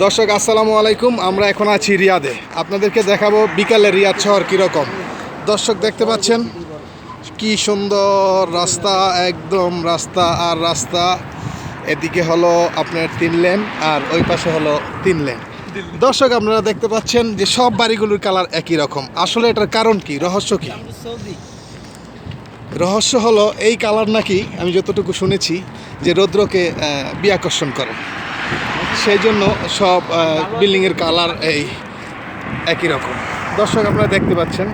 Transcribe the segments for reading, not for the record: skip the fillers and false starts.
দর্শক আসসালামু আলাইকুম। আমরা এখন আছি রিয়াদে। আপনাদেরকে দেখাবো বিকালে রিয়াদ শহর কীরকম। দর্শক দেখতে পাচ্ছেন কি সুন্দর রাস্তা, একদম রাস্তা আর রাস্তা। এদিকে হলো আপনার 3 লেন আর ওই পাশে হলো 3 লেন। দর্শক আপনারা দেখতে পাচ্ছেন যে সব বাড়িগুলোর কালার একই রকম। আসলে এটার কারণ কি, রহস্য কি? রহস্য হলো এই কালার নাকি আমি যতটুকু শুনেছি যে রৌদ্রকে বিয়াকর্ষণ করে, সেই জন্য সব বিল্ডিংয়ের কালার এই একই রকম। দর্শক আপনারা দেখতে পাচ্ছেন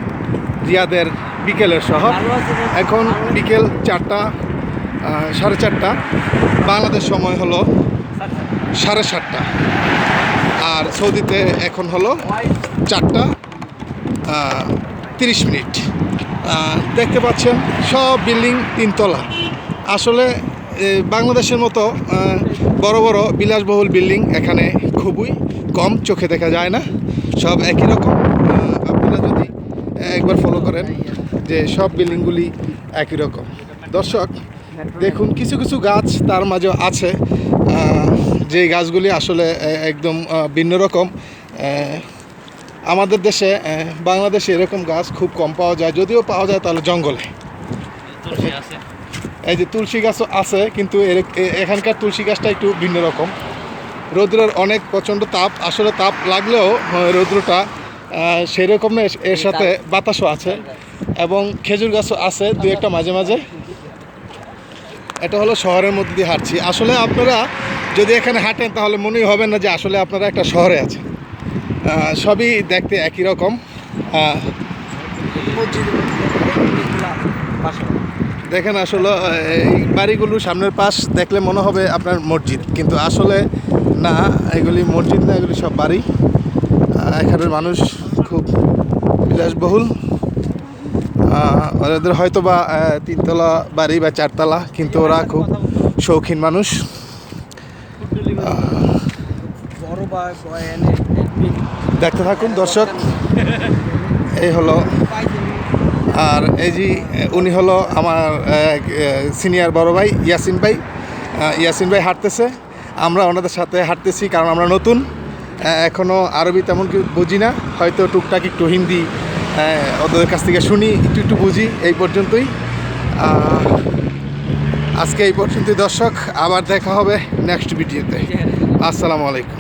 রিয়াদের বিকেলের শহর। এখন বিকেল 4টা, 4:30। বাংলাদেশ সময় হলো 7:30, আর সৌদিতে এখন হলো 4:30। দেখতে পাচ্ছেন সব বিল্ডিং 3 তলা। আসলে বাংলাদেশের মতো বড় বড় বিলাসবহুল বিল্ডিং এখানে খুবই কম, চোখে দেখা যায় না। সব একই রকম। আপনারা যদি একবার ফলো করেন যে সব বিল্ডিংগুলি একই রকম। দর্শক দেখুন কিছু কিছু গাছ তার মাঝে আছে, যে গাছগুলি আসলে একদম ভিন্ন রকম। আমাদের দেশে বাংলাদেশে এরকম গাছ খুব কম পাওয়া যায়, যদিও পাওয়া যায় তাহলে জঙ্গলে। এই যে তুলসী গাছও আছে, কিন্তু এখানকার তুলসী গাছটা একটু ভিন্ন রকম। রৌদ্রের অনেক প্রচণ্ড তাপ, আসলে তাপ লাগলেও রৌদ্রটা সেরকম না, এর সাথে বাতাসও আছে এবং খেজুর গাছও আছে 2-1টা মাঝে মাঝে। এটা হলো শহরের মধ্যে দিয়ে হাঁটছি। আসলে আপনারা যদি এখানে হাঁটেন তাহলে মনেই হবে না যে আসলে আপনারা একটা শহরে আছেন। সবই দেখতে একই রকম। দেখেন আসলে এই বাড়িগুলোর সামনের পাশ দেখলে মনে হবে আপনার মসজিদ, কিন্তু আসলে না, এগুলি মসজিদ না, এগুলি সব বাড়ি। এখানের মানুষ খুব বিলাসবহুল। ওদের হয়তো বা 3 তলা বাড়ি বা 4 তলা, কিন্তু ওরা খুব শৌখিন মানুষ। দেখতে থাকুন দর্শক। এই হলো, আর এই যে উনি হলো আমার সিনিয়র বড় ভাই ইয়াসিন ভাই। ইয়াসিন ভাই হাঁটতেছে, আমরা ওনাদের সাথে হাঁটতেছি, কারণ আমরা নতুন, এখনও আরবি তেমন কিছু বুঝি না। হয়তো টুকটাক একটু হিন্দি ওদের কাছ থেকে শুনি, একটু বুঝি। এই পর্যন্তই, আজকে এই পর্যন্তই দর্শক। আবার দেখা হবে নেক্সট ভিডিওতে। আসসালামু আলাইকুম।